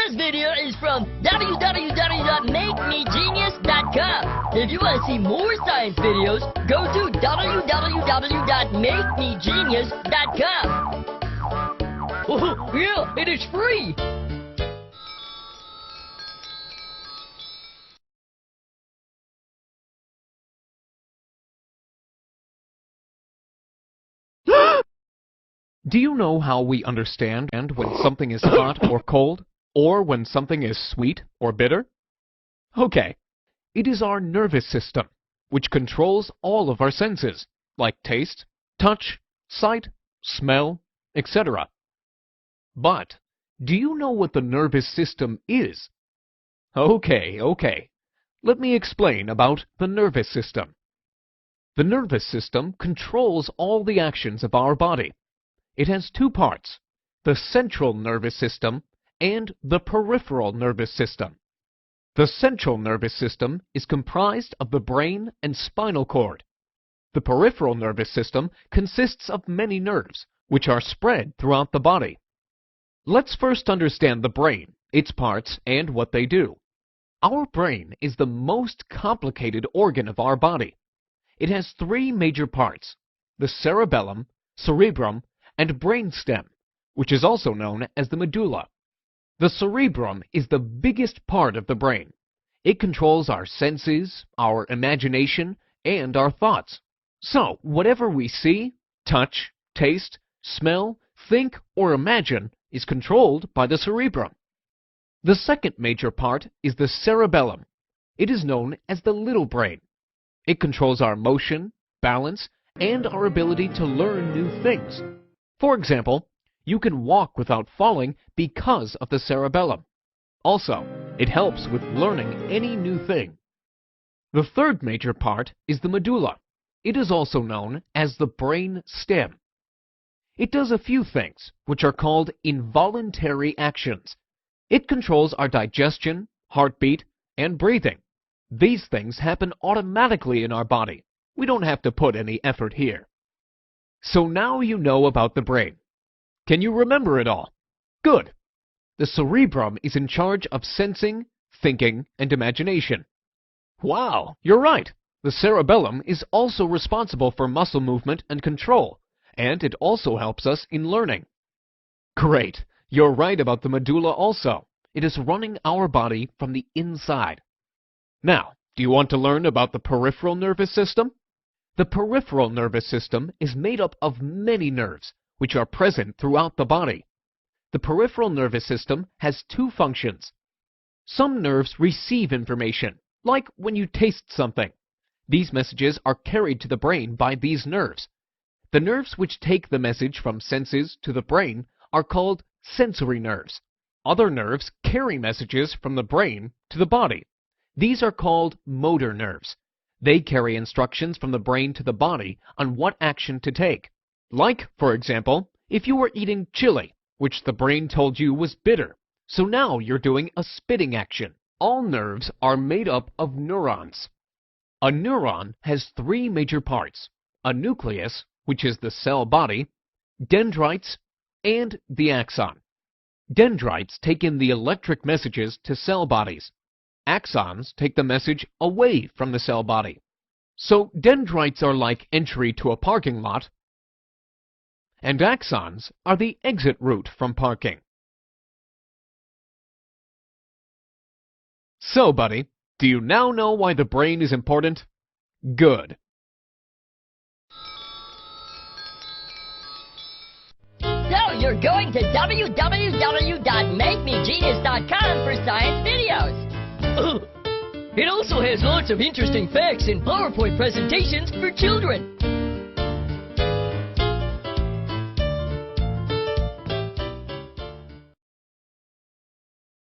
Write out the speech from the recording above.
This video is from www.makemegenius.com. If you want to see more science videos, go to www.makemegenius.com. Oh, yeah, it is free. Do you know how we understand when something is hot or cold, or when something is sweet or bitter? Okay, it is our nervous system, which controls all of our senses, like taste, touch, sight, smell, etc. But, do you know what the nervous system is? Okay. Let me explain about the nervous system. The nervous system controls all the actions of our body. It has two parts, the central nervous system and the peripheral nervous system. The central nervous system is comprised of the brain and spinal cord. The peripheral nervous system consists of many nerves, which are spread throughout the body. Let's first understand the brain, its parts, and what they do. Our brain is the most complicated organ of our body. It has three major parts, the cerebellum, cerebrum, and brainstem, which is also known as the medulla. The cerebrum is the biggest part of the brain. It controls our senses, our imagination, and our thoughts. So, whatever we see, touch, taste, smell, think, or imagine is controlled by the cerebrum. The second major part is the cerebellum. It is known as the little brain. It controls our motion, balance, and our ability to learn new things. For example, you can walk without falling because of the cerebellum. Also, it helps with learning any new thing. The third major part is the medulla. It is also known as the brain stem. It does a few things, which are called involuntary actions. It controls our digestion, heartbeat, and breathing. These things happen automatically in our body. We don't have to put any effort here. So now you know about the brain. Can you remember it all? Good. The cerebrum is in charge of sensing, thinking, and imagination. Wow, you're right. The cerebellum is also responsible for muscle movement and control, and it also helps us in learning. Great. You're right about the medulla also. It is running our body from the inside. Now, do you want to learn about the peripheral nervous system? The peripheral nervous system is made up of many nerves, which are present throughout the body. The peripheral nervous system has two functions. Some nerves receive information, like when you taste something. These messages are carried to the brain by these nerves. The nerves which take the message from senses to the brain are called sensory nerves. Other nerves carry messages from the brain to the body. These are called motor nerves. They carry instructions from the brain to the body on what action to take. Like, for example, if you were eating chili, which the brain told you was bitter. So now you're doing a spitting action. All nerves are made up of neurons. A neuron has three major parts: a nucleus, which is the cell body, dendrites, and the axon. Dendrites take in the electric messages to cell bodies. Axons take the message away from the cell body. So dendrites are like entry to a parking lot, and axons are the exit route from parking. So, buddy, do you now know why the brain is important? Good. So you're going to www.makemegenius.com for science videos. It also has lots of interesting facts and PowerPoint presentations for children.